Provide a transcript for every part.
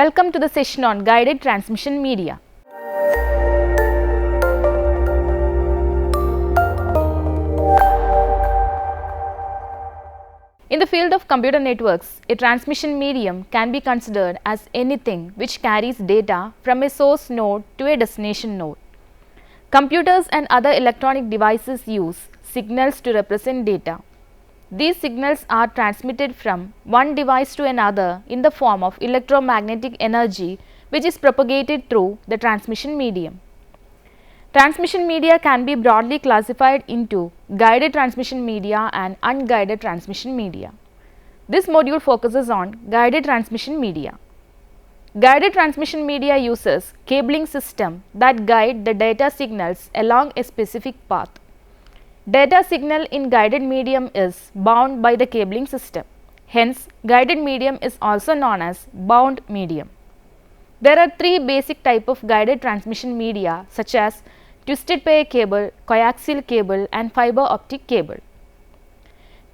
Welcome to the session on guided transmission media. In the field of computer networks, a transmission medium can be considered as anything which carries data from a source node to a destination node. Computers and other electronic devices use signals to represent data. These signals are transmitted from one device to another in the form of electromagnetic energy, which is propagated through the transmission medium. Transmission media can be broadly classified into guided transmission media and unguided transmission media. This module focuses on guided transmission media. Guided transmission media uses cabling system that guide the data signals along a specific path. Data signal in guided medium is bound by the cabling system. Hence, guided medium is also known as bound medium. There are three basic types of guided transmission media such as twisted pair cable, coaxial cable and fiber optic cable.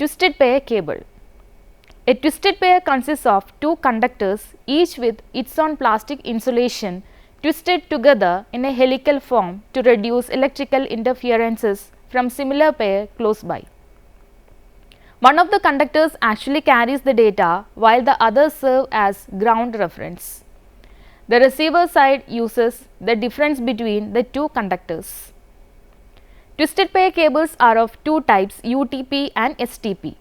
Twisted pair cable. A twisted pair consists of two conductors, each with its own plastic insulation, twisted together in a helical form to reduce electrical interferences from similar pair close by. One of the conductors actually carries the data while the others serve as ground reference. The receiver side uses the difference between the two conductors. Twisted pair cables are of two types, UTP and STP.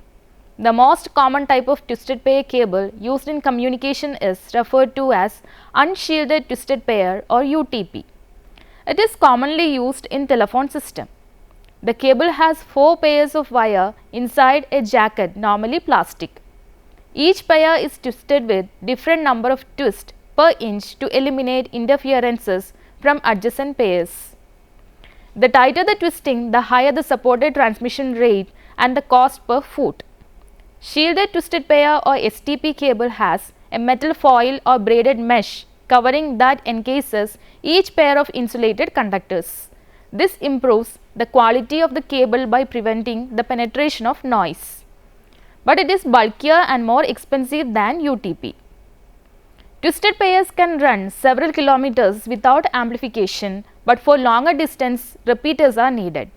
The most common type of twisted pair cable used in communication is referred to as unshielded twisted pair or UTP. It is commonly used in telephone system. The cable has 4 pairs of wire inside a jacket, normally plastic. Each pair is twisted with different number of twists per inch to eliminate interferences from adjacent pairs. The tighter the twisting, the higher the supported transmission rate and the cost per foot. Shielded twisted pair or STP cable has a metal foil or braided mesh covering that encases each pair of insulated conductors. This improves the quality of the cable by preventing the penetration of noise. But it is bulkier and more expensive than UTP. Twisted pairs can run several kilometers without amplification, but for longer distance repeaters are needed.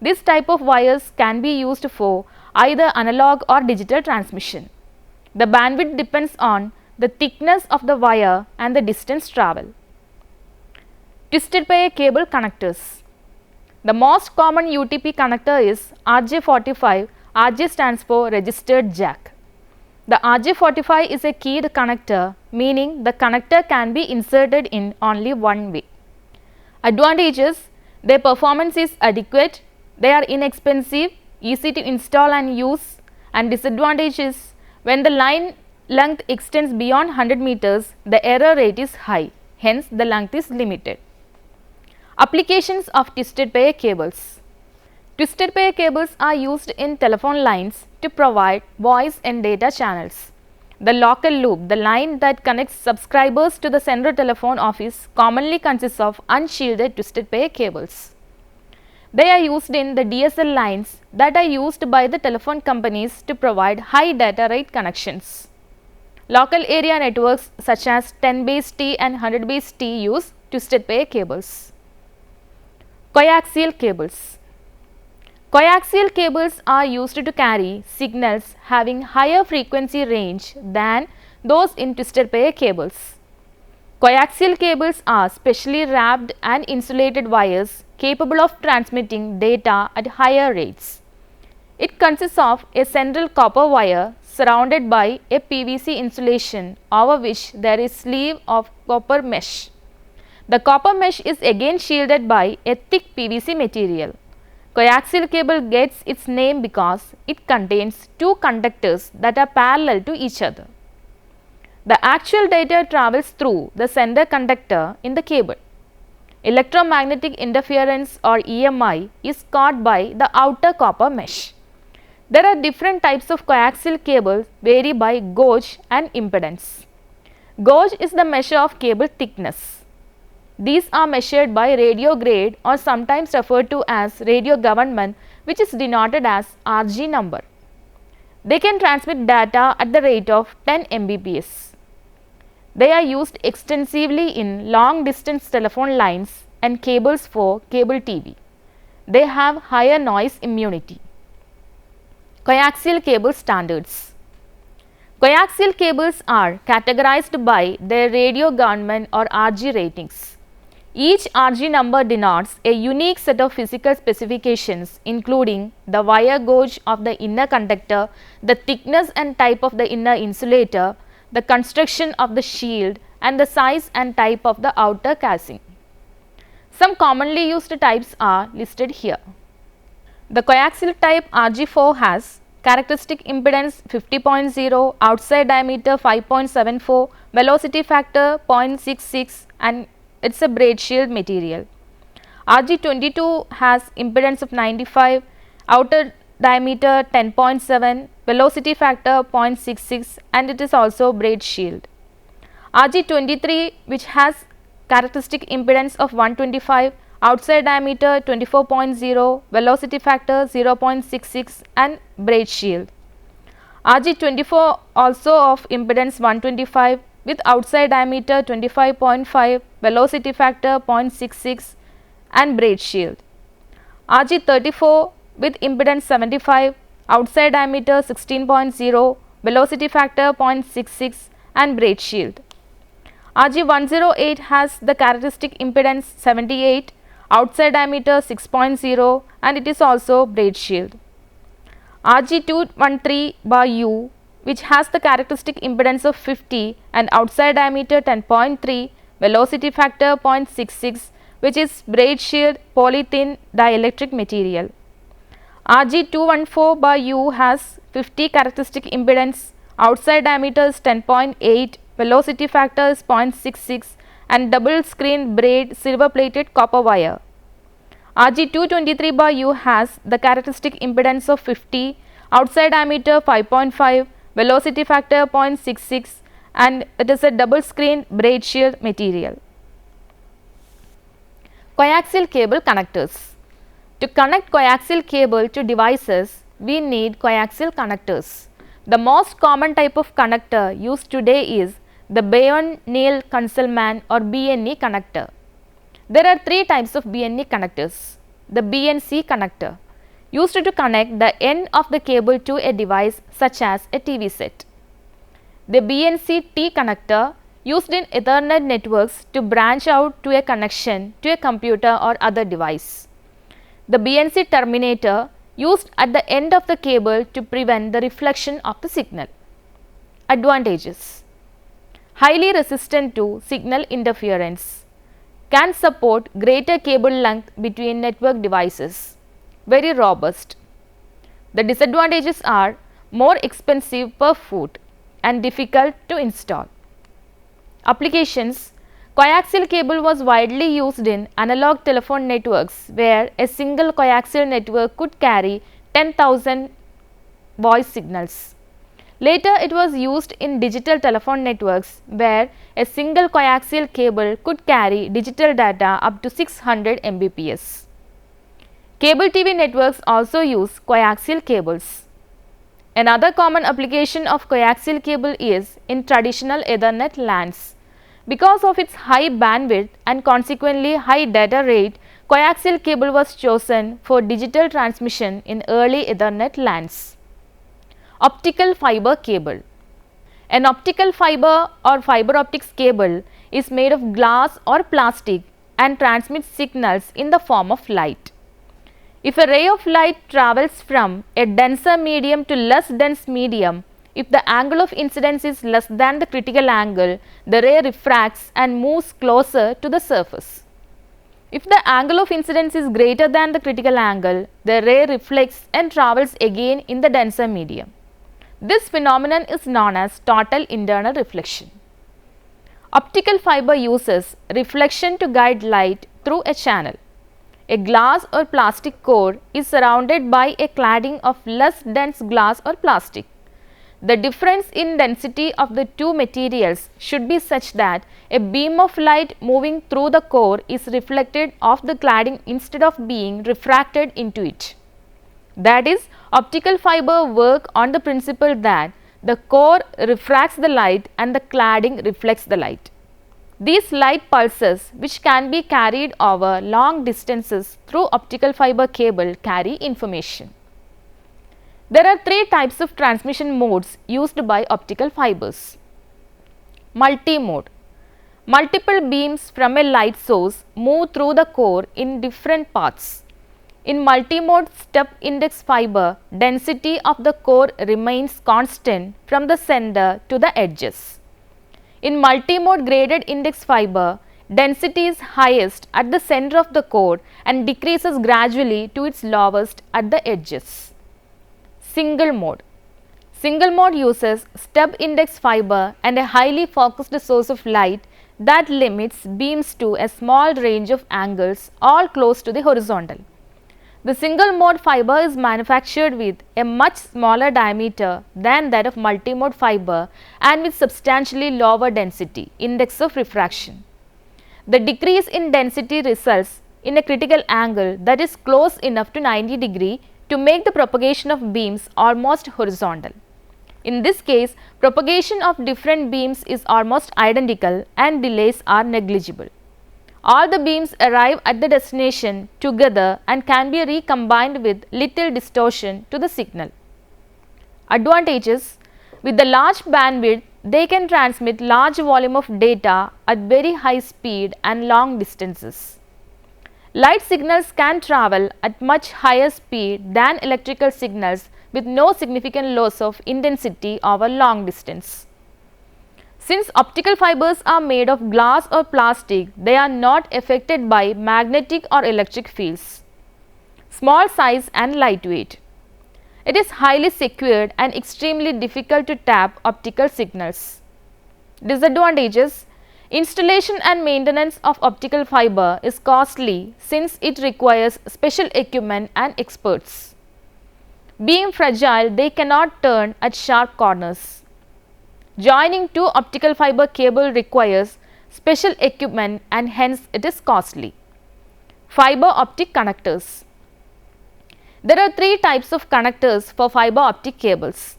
This type of wires can be used for either analog or digital transmission. The bandwidth depends on the thickness of the wire and the distance travel. Twisted pair cable connectors. The most common UTP connector is RJ45. RJ stands for registered jack. The RJ45 is a keyed connector, meaning the connector can be inserted in only one way. Advantages: their performance is adequate, they are inexpensive, easy to install and use, and disadvantages: when the line length extends beyond 100 meters, the error rate is high, hence the length is limited. Applications of twisted pair cables. Twisted pair cables are used in telephone lines to provide voice and data channels. The local loop, the line that connects subscribers to the central telephone office, commonly consists of unshielded twisted pair cables. They are used in the DSL lines that are used by the telephone companies to provide high data rate connections. Local area networks such as 10 base T and 100 base T use twisted pair cables. Coaxial cables. Coaxial cables are used to carry signals having higher frequency range than those in twisted pair cables. Coaxial cables are specially wrapped and insulated wires capable of transmitting data at higher rates. It consists of a central copper wire surrounded by a PVC insulation over which there is sleeve of copper mesh. The copper mesh is again shielded by a thick PVC material. Coaxial cable gets its name because it contains two conductors that are parallel to each other. The actual data travels through the sender conductor in the cable. Electromagnetic interference or EMI is caught by the outer copper mesh. There are different types of coaxial cables vary by gauge and impedance. Gauge is the measure of cable thickness. These are measured by radio grade or sometimes referred to as radio government, which is denoted as RG number. They can transmit data at the rate of 10 Mbps. They are used extensively in long distance telephone lines and cables for cable TV. They have higher noise immunity. Coaxial cable standards. Coaxial cables are categorized by their radio government or RG ratings. Each RG number denotes a unique set of physical specifications including the wire gauge of the inner conductor, the thickness and type of the inner insulator, the construction of the shield and the size and type of the outer casing. Some commonly used types are listed here. The coaxial type RG4 has characteristic impedance 50.0, outside diameter 5.74, velocity factor 0.66 and it is a braid shield material. RG22 has impedance of 95, outer diameter 10.7, velocity factor 0.66 and it is also braid shield. RG23 which has characteristic impedance of 125, outside diameter 24.0, velocity factor 0.66 and braid shield. RG24 also of impedance 125 with outside diameter 25.5, velocity factor 0.66 and braid shield. RG34 with impedance 75, outside diameter 16.0, velocity factor 0.66 and braid shield. RG108 has the characteristic impedance 78, outside diameter 6.0 and it is also braid shield. RG213/U which has the characteristic impedance of 50 and outside diameter 10.3, velocity factor 0.66 which is braid shield polythin dielectric material. RG214/U has 50 characteristic impedance, outside diameter is 10.8, velocity factor is 0.66 and double screen braid silver plated copper wire. RG223/U has the characteristic impedance of 50, outside diameter 5.5, velocity factor 0.66 and it is a double screen braid shield material. Coaxial cable connectors. To connect coaxial cable to devices, we need coaxial connectors. The most common type of connector used today is the Boyne-Neal-Kunzelman or BNE connector. There are three types of BNE connectors. The BNC connector, used to connect the end of the cable to a device such as a TV set. The BNC-T connector, used in Ethernet networks to branch out to a connection to a computer or other device. The BNC terminator, used at the end of the cable to prevent the reflection of the signal. Advantages: highly resistant to signal interference, can support greater cable length between network devices, very robust. The disadvantages are more expensive per foot and difficult to install. Applications: coaxial cable was widely used in analog telephone networks where a single coaxial network could carry 10,000 voice signals. Later it was used in digital telephone networks where a single coaxial cable could carry digital data up to 600 Mbps. Cable TV networks also use coaxial cables. Another common application of coaxial cable is in traditional Ethernet LANs. Because of its high bandwidth and consequently high data rate, coaxial cable was chosen for digital transmission in early Ethernet LANs. Optical fiber cable. An optical fiber or fiber optics cable is made of glass or plastic and transmits signals in the form of light. If a ray of light travels from a denser medium to less dense medium, if the angle of incidence is less than the critical angle, the ray refracts and moves closer to the surface. If the angle of incidence is greater than the critical angle, the ray reflects and travels again in the denser medium. This phenomenon is known as total internal reflection. Optical fiber uses reflection to guide light through a channel. A glass or plastic core is surrounded by a cladding of less dense glass or plastic. The difference in density of the two materials should be such that a beam of light moving through the core is reflected off the cladding instead of being refracted into it. That is, optical fiber work on the principle that The core refracts the light and the cladding reflects the light. These light pulses, which can be carried over long distances through optical fiber cable, carry information. There are three types of transmission modes used by optical fibers. Multi-mode. Multiple beams from a light source move through the core in different paths. In multi-mode step index fiber, density of the core remains constant from the center to the edges. In multi-mode graded index fiber, density is highest at the center of the core and decreases gradually to its lowest at the edges. Single mode. Single mode uses step index fiber and a highly focused source of light that limits beams to a small range of angles all close to the horizontal. The single mode fiber is manufactured with a much smaller diameter than that of multi-mode fiber and with substantially lower density index of refraction. The decrease in density results in a critical angle that is close enough to 90 degree to make the propagation of beams almost horizontal. In this case, propagation of different beams is almost identical and delays are negligible. All the beams arrive at the destination together and can be recombined with little distortion to the signal. Advantages: with the large bandwidth, they can transmit large volume of data at very high speed and long distances. Light signals can travel at much higher speed than electrical signals with no significant loss of intensity over long distance. Since optical fibers are made of glass or plastic, they are not affected by magnetic or electric fields. Small size and lightweight. It is highly secured and extremely difficult to tap optical signals. Disadvantages: installation and maintenance of optical fiber is costly since it requires special equipment and experts. Being fragile, they cannot turn at sharp corners. Joining two optical fiber cable requires special equipment and hence it is costly. Fiber optic connectors. There are three types of connectors for fiber optic cables.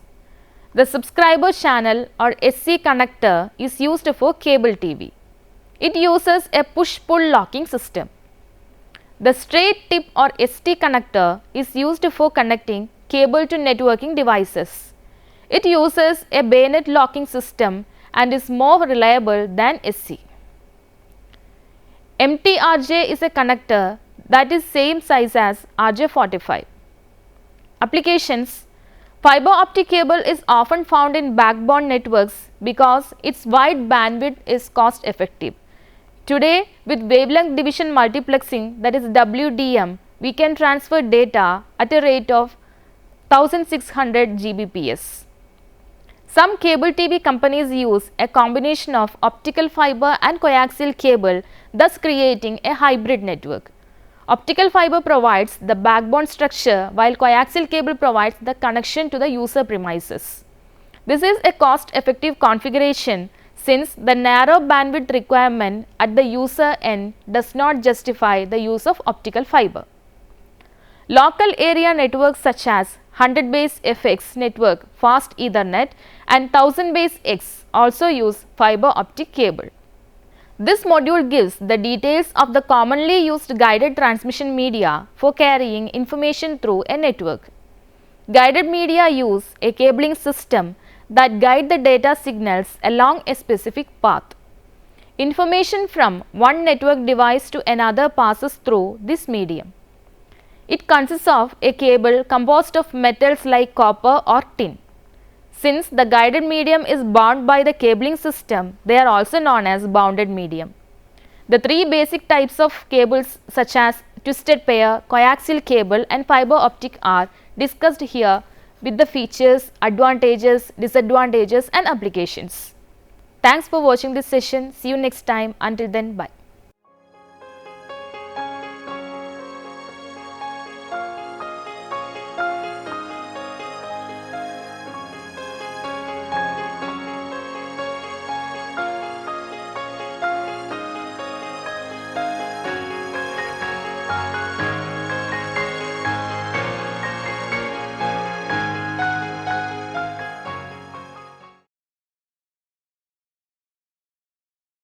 The subscriber channel or SC connector is used for cable TV. It uses a push-pull locking system. The straight tip or ST connector is used for connecting cable to networking devices. It uses a bayonet locking system and is more reliable than SC. MTRJ is a connector that is same size as RJ45. Applications: fiber optic cable is often found in backbone networks because its wide bandwidth is cost effective. Today, with wavelength division multiplexing, that is WDM, we can transfer data at a rate of 1600 Gbps. Some cable TV companies use a combination of optical fiber and coaxial cable, thus creating a hybrid network. Optical fiber provides the backbone structure while coaxial cable provides the connection to the user premises. This is a cost-effective configuration since the narrow bandwidth requirement at the user end does not justify the use of optical fiber. Local area networks such as 100 base FX network, fast Ethernet and 1000 base X also use fiber optic cable. This module gives the details of the commonly used guided transmission media for carrying information through a network. Guided media use a cabling system that guide the data signals along a specific path. Information from one network device to another passes through this medium. It consists of a cable composed of metals like copper or tin. Since the guided medium is bound by the cabling system, they are also known as bounded medium. The three basic types of cables such as twisted pair, coaxial cable and fiber optic are discussed here with the features, advantages, disadvantages and applications. Thanks for watching this session. See you next time. Until then, bye.